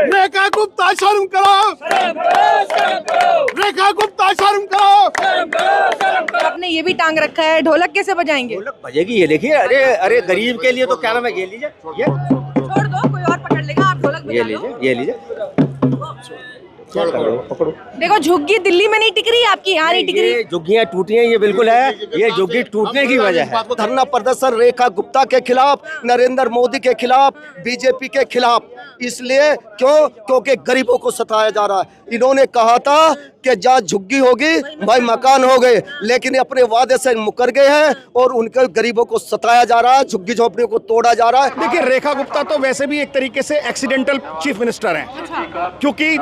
रेखा गुप्ता शर्म करो, रेखा गुप्ता शर्म करो। आपने ये भी टांग रखा है, ढोलक कैसे बजाएंगे? ढोलक बजेगी ये देखिए। अरे अरे गरीब के लिए तो क्या नाम है, ये लीजिए, ये छोड़ दो, कोई और पकड़ लेगा, आप ढोलक बजा ये लो। लीजिए, ये लीजिए, पकड़ो पकड़ो। देखो झुग्गी दिल्ली में नहीं टिक रही, आपकी यहाँ नहीं टिक रही। ये झुग्गियाँ टूटी हैं, ये बिल्कुल है, ये झुग्गी टूटने की वजह है। धरना प्रदर्शन रेखा गुप्ता के खिलाफ, नरेंद्र मोदी के खिलाफ, बीजेपी के खिलाफ। इसलिए क्योंकि गरीबों को सताया जा रहा है। इन्होंने कहा था कि जहाँ झुग्गी होगी भाई मकान हो गए, लेकिन अपने वादे से मुकर गए हैं और उनके गरीबों को सताया जा रहा है, झुग्गी झोपड़ियों को तोड़ा जा रहा है। देखिए रेखा गुप्ता तो वैसे भी एक तरीके से एक्सीडेंटल चीफ मिनिस्टर हैं, क्योंकि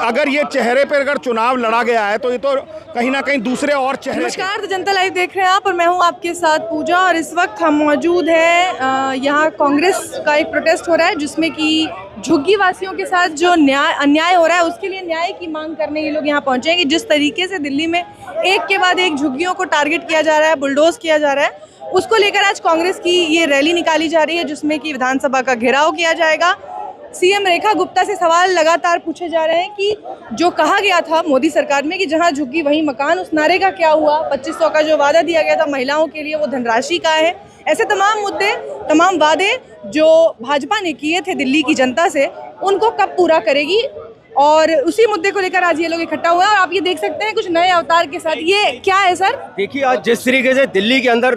अगर ये चेहरे पर अगर चुनाव लड़ा गया है तो ये तो कहीं ना कहीं दूसरे और चेहरे। नमस्कार, तो जनता लाइव देख रहे हैं आप और मैं हूं आपके साथ पूजा। और इस वक्त हम मौजूद हैं यहाँ कांग्रेस का एक प्रोटेस्ट हो रहा है जिसमें कि झुग्गी वासियों के साथ जो अन्याय हो रहा है उसके लिए न्याय की मांग करने ये लोग यहाँ पहुंचे हैं। कि जिस तरीके से दिल्ली में एक के बाद एक झुग्गियों को टारगेट किया जा रहा है, बुलडोज किया जा रहा है, उसको लेकर आज कांग्रेस की ये रैली निकाली जा रही है जिसमें कि विधानसभा का घेराव किया जाएगा। सीएम रेखा गुप्ता से सवाल लगातार पूछे जा रहे हैं कि जो कहा गया था मोदी सरकार में कि जहां झुग्गी वहीं मकान, उस नारे का क्या हुआ? 2500 का जो वादा दिया गया था महिलाओं के लिए वो धनराशि कहाँ है? ऐसे तमाम मुद्दे, तमाम वादे जो भाजपा ने किए थे दिल्ली की जनता से, उनको कब पूरा करेगी? और उसी मुद्दे को लेकर आज ये लोग इकट्ठा हुए हैं और आप ये देख सकते हैं कुछ नए अवतार के साथ। ये क्या है सर? देखिए आज जिस तरीके से दिल्ली के अंदर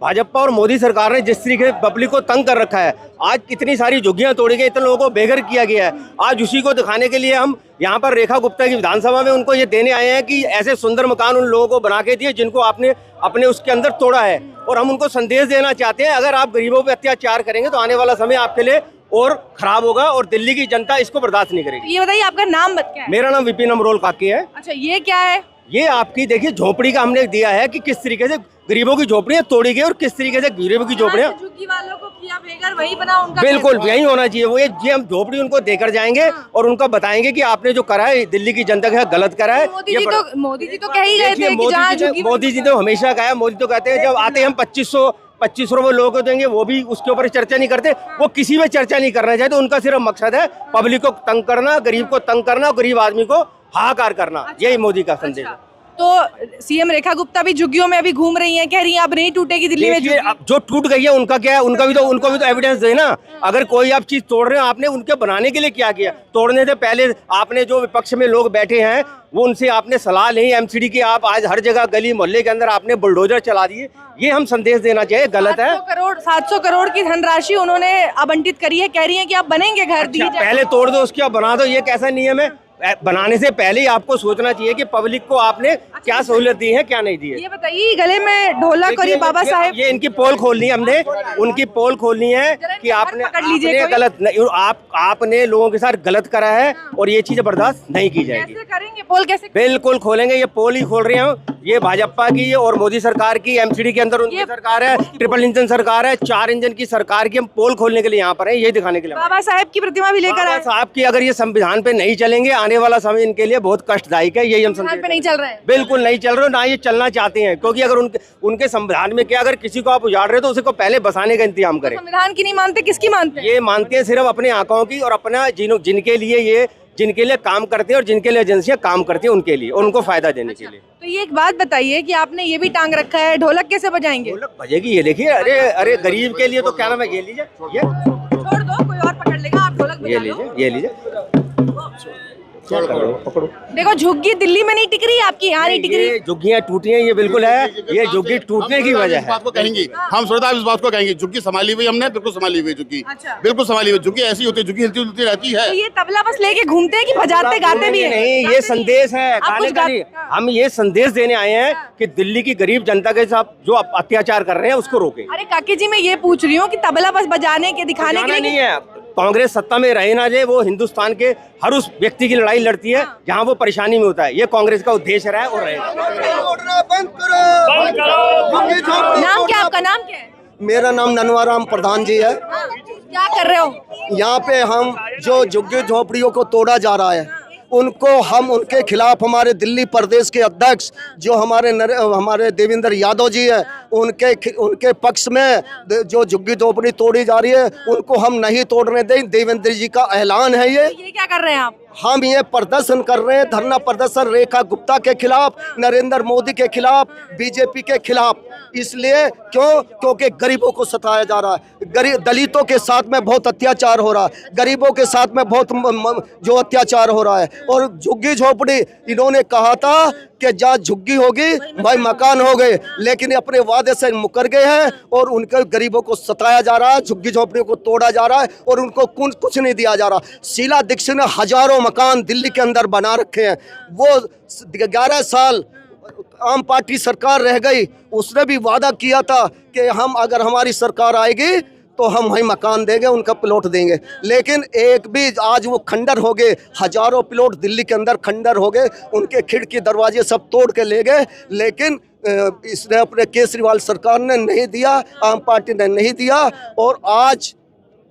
भाजपा और मोदी सरकार ने जिस तरीके से पब्लिक को तंग कर रखा है, आज कितनी सारी झुग्गियां तोड़ी गई, इतने लोगों को बेघर किया गया है। आज उसी को दिखाने के लिए हम यहाँ पर रेखा गुप्ता की विधानसभा में उनको ये देने आए हैं कि ऐसे सुंदर मकान उन लोगों को बना के दिए जिनको आपने अपने उसके अंदर तोड़ा है। और हम उनको संदेश देना चाहते हैं, अगर आप गरीबों पर अत्याचार करेंगे तो आने वाला समय आपके लिए और खराब होगा और दिल्ली की जनता इसको बर्दाश्त नहीं करेगी। ये बताइए आपका नाम क्या है? मेरा नाम विपिन अमरोल काकी है। अच्छा, ये क्या है? ये आपकी देखिए झोपड़ी का हमने दिया है कि किस तरीके से गरीबों की झोपड़ियां तोड़ी गई और किस तरीके से गरीबों की झोपड़ियां झुग्गी वालों को किया बेघर, वही बना उनका। बिल्कुल यही होना चाहिए। वो ये हम झोपड़ी उनको देकर जाएंगे और उनको बताएंगे कि आपने जो करा है दिल्ली की जनता के साथ गलत करा है। मोदी जी तो कह ही गए थे कि जहां झुग्गी, मोदी जी तो हमेशा कहा है, मोदी तो कहते हैं जब आते हम 2500 रुपए लोगों को देंगे, वो भी उसके ऊपर चर्चा नहीं करते। वो किसी में चर्चा नहीं करना चाहते, उनका सिर्फ मकसद है पब्लिक को तंग करना, गरीब को तंग करना, गरीब आदमी को हाहाकार करना। यही मोदी का संदेश है। तो सीएम रेखा गुप्ता भी झुग्गियों में अभी घूम रही हैं, कह रही हैं अब नहीं टूटेगी दिल्ली में झुग्गी। अब जो टूट गई है उनका क्या है? उनको भी तो एविडेंस देना। अगर कोई आप चीज तोड़ रहे हो, आपने उनके बनाने के लिए क्या किया? तोड़ने से पहले आपने जो विपक्ष में लोग बैठे हैं वो उनसे आपने सलाह ली, एमसीडी की। आप आज हर जगह गली मोहल्ले के अंदर आपने बुलडोजर चला दिए। ये हम संदेश देना चाहिए, गलत है। 700 करोड़ की धनराशि उन्होंने आवंटित करी है, कह रही है कि आप बनेंगे घर। अच्छा, पहले तोड़ दो उसके बाद बना दो, ये कैसा नियम है? बनाने से पहले ही आपको सोचना चाहिए कि पब्लिक को आपने क्या सहूलियत दी है, क्या नहीं दी है। ये बताइए, गले में ढोलक और ये बाबा साहेब, ये इनकी पोल खोलनी है, हमने उनकी पोल खोलनी है कि आपने गलत, आपने लोगों के साथ गलत करा है और ये चीज बर्दाश्त नहीं की जाएगी। कैसे करेंगे पोल? कैसे? बिल्कुल खोलेंगे, ये पोल ही खोल रहे हैं। ये भाजपा की और मोदी सरकार की, एमसीडी के अंदर उनकी सरकार है, ट्रिपल इंजन सरकार है, 4 इंजन की सरकार की। हम पोल खोलने के लिए यहाँ पर है, ये दिखाने के लिए। बाबा साहेब की प्रतिमा भी लेकर आए। साहब की अगर ये संविधान पे नहीं चलेंगे, आने वाला समय इनके लिए बहुत कष्टदायक है। यही हम संविधान पे नहीं चल रहे हैं, बिल्कुल नहीं चल रहे, ना ये चलना चाहते हैं। क्योंकि अगर उनके संविधान में क्या, अगर किसी को आप उजाड़ रहे हो तो उसे को पहले बसाने का इंतजाम करें। संविधान की नहीं मानते, किसकी मानते हैं? ये मानते हैं सिर्फ अपने आंखों की और अपना जिनके लिए काम करते हैं और जिनके लिए एजेंसियां काम करती हैं उनके लिए, उनको फायदा देने के लिए। तो ये एक बात बताइए कि आपने ये भी टांग रखा है, ढोलक कैसे बजाएंगे? ढोलक बजेगी ये देखिए। अरे अरे गरीब के लिए तो क्या नाम है, ये लीजिए, ये छोड़ दो, कोई और पकड़ लेगा, आप ढोलक बजा लो। ये लीजिए, पकड़ो। देखो झुग्गी दिल्ली में नहीं टिक रही, आपकी यहाँ नहीं टिक रही। ये झुग्गियाँ टूटी हैं, ये बिल्कुल है, ये झुग्गी टूटने की वजह है। बात को कहेंगे हम श्रोता इस बात को कहेंगे, झुग्गी संभाली हुई हमने, बिल्कुल संभाली हुई झुग्गी। अच्छा। बिल्कुल संभाली हुई झुग्गी ऐसी होती है, झुग्गी हिलती रहती है। तो ये तबला बस लेके घूमते हैं कि बजाते गाते भी हैं? नहीं, ये संदेश है गाने का नहीं। हम ये संदेश देने आए हैं कि दिल्ली की गरीब जनता के साथ जो अत्याचार कर रहे हैं उसको रोके। अरे काकी जी, मैं ये पूछ रही हूँ कि तबला बस बजाने के, दिखाने के लिए नहीं है। कांग्रेस सत्ता में रहे ना जाए, वो हिंदुस्तान के हर उस व्यक्ति की लड़ाई लड़ती है जहां वो परेशानी में होता है। ये कांग्रेस का उद्देश्य रहा है और रहेगा। नाम क्या, आपका नाम क्या है? मेरा नाम ननवाराम प्रधान जी है। क्या कर रहे हो यहाँ पे? हम जो झुग्गी झोपड़ियों को तोड़ा जा रहा है उनको, हम उनके खिलाफ, हमारे दिल्ली प्रदेश के अध्यक्ष जो हमारे देवेंद्र यादव जी है, उनके पक्ष में जो झुग्गी झोपड़ी तोड़ी जा रही है उनको हम नहीं तोड़ने दें। देवेंद्र जी का ऐलान है। ये क्या कर रहे हैं आप? हम ये प्रदर्शन कर रहे हैं, धरना प्रदर्शन रेखा गुप्ता के खिलाफ, नरेंद्र मोदी के खिलाफ, बीजेपी के खिलाफ। इसलिए क्योंकि गरीबों को सताया जा रहा है, गरीब दलितों के साथ में बहुत अत्याचार हो रहा है, गरीबों के साथ में बहुत जो अत्याचार हो रहा है। और झुग्गी झोपड़ी, इन्होंने कहा था कि जहाँ झुग्गी होगी भाई मकान हो गए, लेकिन अपने वादे से मुकर गए हैं और उनके गरीबों को सताया जा रहा है, झुग्गी झोपड़ियों को तोड़ा जा रहा है और उनको कुछ नहीं दिया जा रहा। शीला दीक्षित ने हजारों मकान दिल्ली के अंदर बना रखे हैं। वो 11 साल आम पार्टी सरकार रह गई, उसने भी वादा किया था कि हम अगर हमारी सरकार आएगी तो हम वहीं मकान देंगे, उनका प्लॉट देंगे। लेकिन एक भी आज वो खंडर हो गए, हजारों प्लॉट दिल्ली के अंदर खंडर हो गए, उनके खिड़की दरवाजे सब तोड़ के ले गए। लेकिन इसने अपने केजरीवाल सरकार ने नहीं दिया, आम पार्टी ने नहीं दिया। और आज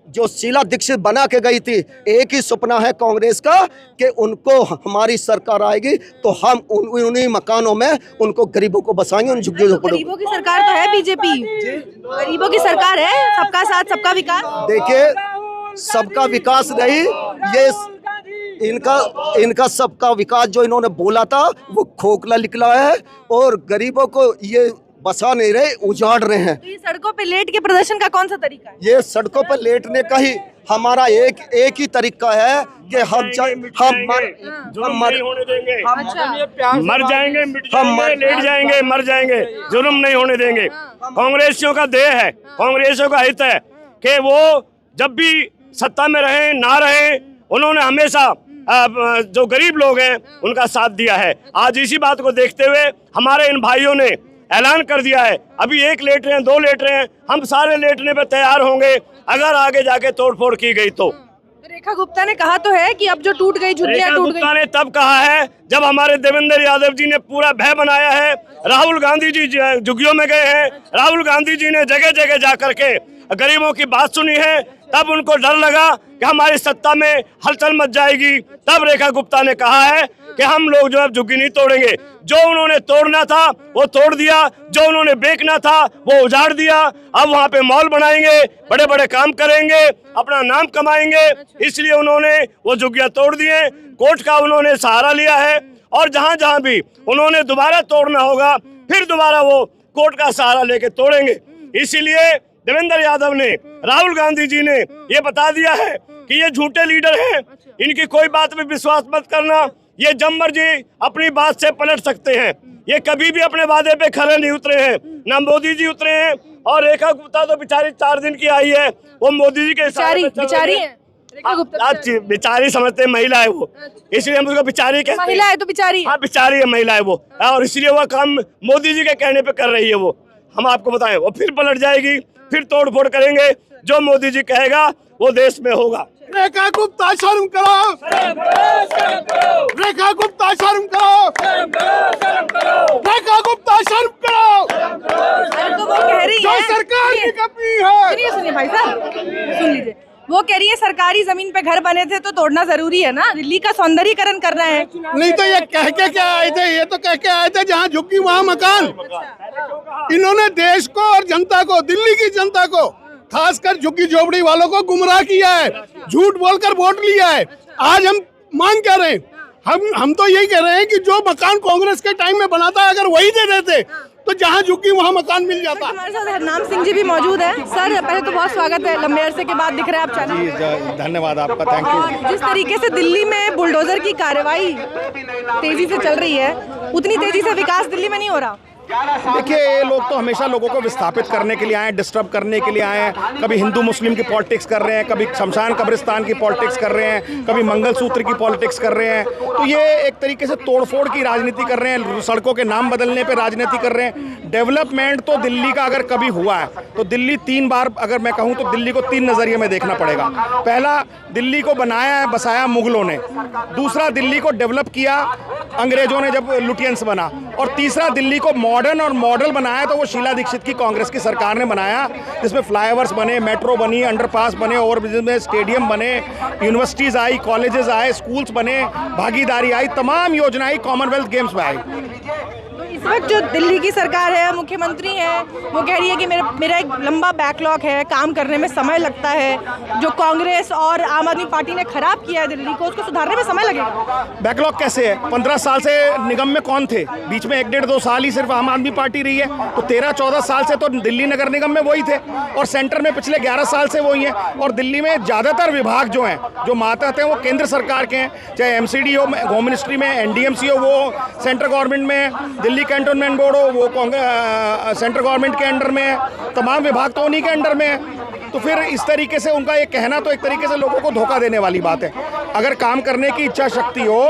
जो शीला दीक्षित बना के गई थी, एक ही सपना है कांग्रेस का कि उनको हमारी सरकार आएगी तो हम उन्हीं मकानों में उनको गरीबों को बसाएंगे, उन झुग्गियों को। गरीबों की सरकार तो है बीजेपी, गरीबों की सरकार है, सबका साथ सबका विकास। देखिए, सबका विकास नहीं, ये इनका सबका विकास जो इन्होंने बोला था वो खोखला निकला है और गरीबों को ये बसा नहीं रहे, उजाड़ रहे हैं। तो ये सड़कों पे लेट के प्रदर्शन का कौन सा तरीका है? ये सड़कों पर लेटने का ही हमारा एक ही तरीका है कि हम नहीं होने देंगे, अच्छा, मर जाएंगे, मिट जाएंगे, लेट जाएंगे, मर जाएंगे, जुल्म नहीं होने देंगे। कांग्रेसियों का देह है, कांग्रेसियों का हित है कि वो जब भी सत्ता में रहे ना रहे, उन्होंने हमेशा जो गरीब लोग हैं उनका साथ दिया है। आज इसी बात को देखते हुए हमारे इन भाइयों ने ऐलान कर दिया है, अभी एक लेट रहे हैं, 2 लेट रहे हैं, हम सारे लेटने पर तैयार होंगे अगर आगे जाके तोड़फोड़ की गई तो। रेखा गुप्ता ने कहा तो है कि अब जो टूट गई झुग्गियां टूट गई। गुप्ता ने तब कहा है जब हमारे देवेंद्र यादव जी ने पूरा भय बनाया है। राहुल गांधी जी झुग्गियों में गए हैं, राहुल गांधी जी ने जगह जगह जा करके गरीबों की बात सुनी है, तब उनको डर लगा कि हमारी सत्ता में हलचल मच जाएगी। तब रेखा गुप्ता ने कहा है कि हम लोग जो है झुग्गी नहीं तोड़ेंगे। जो उन्होंने तोड़ना था वो तोड़ दिया, जो उन्होंने बेचना था वो उजाड़ दिया। अब वहाँ पे मॉल बनाएंगे, बड़े बड़े काम करेंगे, अपना नाम कमाएंगे, इसलिए उन्होंने वो झुग्गियां तोड़ दिए। कोर्ट का उन्होंने सहारा लिया है और जहाँ जहाँ भी उन्होंने दोबारा तोड़ना होगा फिर दोबारा वो कोर्ट का सहारा लेके तोड़ेंगे। इसीलिए देवेंद्र यादव ने, राहुल गांधी जी ने ये बता दिया है कि ये झूठे लीडर हैं, इनकी कोई बात में विश्वास मत करना, ये जब मर्जी अपनी बात से पलट सकते हैं। ये कभी भी अपने वादे पे खरे नहीं उतरे हैं, ना मोदी जी उतरे हैं। और रेखा गुप्ता तो बेचारी 4 दिन की आई है, वो मोदी जी के बेचारी है रेखा गुप्ता, बेचारी समझते हैं, महिला है वो, इसलिए हम उसको बेचारी कहते हैं। महिला है तो बेचारी, हाँ बेचारी है, महिला है वो, और इसलिए वो काम मोदी जी के कहने पे कर रही है। वो हम आपको बताएं, वो फिर पलट जाएगी, फिर तोड़ फोड़ करेंगे, जो मोदी जी कहेगा वो देश में होगा। रेखा गुप्ता शर्म करो, रेखा गुप्ता शर्म करो, रेखा गुप्ता शर्म करो। तो वो कह रही जो है, सरकार की कमी है, सुनिए भाई साहब, सुन लीजिए। वो कह रही है सरकारी जमीन पे घर बने थे तो तोड़ना जरूरी है ना, दिल्ली का सौंदर्यीकरण करना है। नहीं तो ये कह के क्या आए थे, ये तो कह के आए थे जहाँ झुग्गी वहाँ मकान। इन्होंने देश को और जनता को, दिल्ली की जनता को, खासकर झुग्गी झोपड़ी वालों को गुमराह किया है, झूठ बोलकर वोट लिया है। आज हम मांग कर रहे हैं, हम तो यही कह रहे हैं कि जो मकान कांग्रेस के टाइम में बना था अगर वही दे देते तो जहाँ झुग्गी वहाँ मकान मिल जाता। हमारे साथ हरनाम सिंह जी भी मौजूद हैं। सर पहले तो बहुत स्वागत है, लंबे अरसे के बाद दिख रहे हैं आप चैनल जी, धन्यवाद आपका, थैंक यू। जिस तरीके से दिल्ली में बुलडोजर की कार्रवाई तेजी से चल रही है, उतनी तेजी से विकास दिल्ली में नहीं हो रहा। देखिए, ये लोग तो हमेशा लोगों को विस्थापित करने के लिए आए, डिस्टर्ब करने के लिए आए हैं। कभी हिंदू मुस्लिम की पॉलिटिक्स कर रहे हैं, कभी शमशान कब्रिस्तान की पॉलिटिक्स कर रहे हैं, कभी मंगलसूत्र की पॉलिटिक्स कर रहे हैं। तो ये एक तरीके से तोड़फोड़ की राजनीति कर रहे हैं, सड़कों के नाम बदलने पे राजनीति कर रहे हैं। डेवलपमेंट तो दिल्ली का अगर कभी हुआ है तो दिल्ली 3 बार, अगर मैं कहूँ तो दिल्ली को 3 नज़रिए में देखना पड़ेगा। पहला, दिल्ली को बनाया है, बसाया मुगलों ने। दूसरा, दिल्ली को डेवलप किया अंग्रेजों ने जब लुटियंस बना। और तीसरा, दिल्ली को मॉडर्न और मॉडल बनाया तो वो शीला दीक्षित की कांग्रेस की सरकार ने बनाया, जिसमें फ्लाईओवर्स बने, मेट्रो बनी, अंडरपास बने, ओवरब्रिज में स्टेडियम बने, यूनिवर्सिटीज़ आई, कॉलेजेस आए, स्कूल्स बने, भागीदारी आई, तमाम योजनाएं, कॉमनवेल्थ गेम्स में आई। तो इस वक्त जो दिल्ली की सरकार है, मुख्यमंत्री है, वो कह रही है कि मेरा एक लंबा बैकलॉग है, काम करने में समय लगता है। जो कांग्रेस और आम आदमी पार्टी ने खराब किया है दिल्ली को, उसको सुधारने में समय लगेगा। बैकलॉग कैसे है? 15 साल से निगम में कौन थे? बीच में 1-1.5-2 साल ही सिर्फ आम आदमी पार्टी रही है। तो 13-14 साल से तो दिल्ली नगर निगम में वही थे और सेंटर में पिछले 11 साल से वही हैं। और दिल्ली में ज़्यादातर विभाग जो हैं, जो मातहत हैं, वो केंद्र सरकार के हैं। चाहे एमसीडी हो, होम मिनिस्ट्री में, एनडीएमसी हो, वो सेंट्रल गवर्नमेंट में, दिल्ली कैंटोनमेंट बोर्ड हो, वो सेंट्रल गवर्नमेंट के अंडर में है। तमाम विभाग तो उन्हीं के अंडर में है। तो फिर इस तरीके से उनका ये कहना तो एक तरीके से लोगों को धोखा देने वाली बात है। अगर काम करने की इच्छा शक्ति हो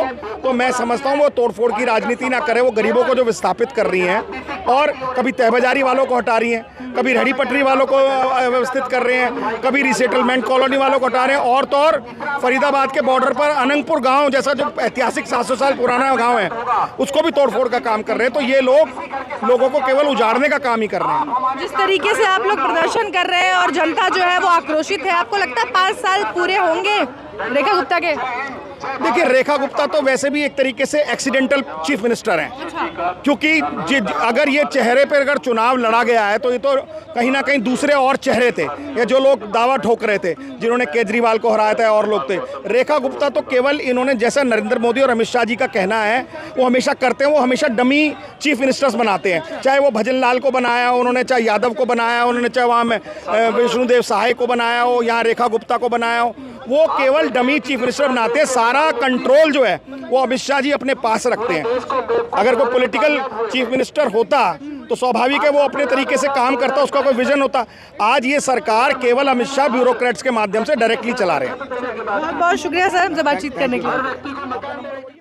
तो मैं समझता हूँ वो तोड़फोड़ की राजनीति ना करे। वो गरीबों को जो विस्थापित कर रही हैं और कभी तहबाजारी वालों को हटा रही हैं, कभी रेहड़ी पटरी वालों को व्यवस्थित कर रहे हैं, कभी रिसेटलमेंट कॉलोनी वालों को हटा रहे हैं, और तो और फरीदाबाद के बॉर्डर पर अनंगपुर गांव जैसा जो ऐतिहासिक 700 साल पुराना गांव है, उसको भी तोड़फोड़ का काम कर रहे हैं। तो ये लोगों को केवल उजाड़ने का काम ही कर रहे हैं। जिस तरीके से आप लोग प्रदर्शन कर रहे हैं और जनता जो है वो आक्रोशित है, आपको लगता है 5 साल पूरे होंगे रेखा गुप्ता के? देखिए, रेखा गुप्ता तो वैसे भी एक तरीके से एक्सीडेंटल चीफ मिनिस्टर हैं, क्योंकि अगर ये चेहरे पर अगर चुनाव लड़ा गया है तो ये तो कहीं ना कहीं दूसरे और चेहरे थे, या जो लोग दावा ठोक रहे थे, जिन्होंने केजरीवाल को हराया था और लोग थे। रेखा गुप्ता तो केवल इन्होंने, जैसा नरेंद्र मोदी और अमित शाह जी का कहना है वो हमेशा करते हैं, वो हमेशा डमी चीफ मिनिस्टर्स बनाते हैं। चाहे वो भजन लाल को बनाया उन्होंने, चाहे यादव को बनाया उन्होंने, चाहे वहाँ में विष्णुदेव सहाय को बनाया हो, यहाँ रेखा गुप्ता को बनाया हो, वो केवल डमी चीफ मिनिस्टर बनाते हैं। सारा कंट्रोल जो है वो अमित शाह जी अपने पास रखते हैं। अगर कोई पॉलिटिकल चीफ मिनिस्टर होता तो स्वाभाविक है वो अपने तरीके से काम करता, उसका कोई विजन होता। आज ये सरकार केवल अमित शाह ब्यूरोक्रेट्स के माध्यम से डायरेक्टली चला रहे हैं। बहुत बहुत शुक्रिया सर हमसे बातचीत करने के लिए।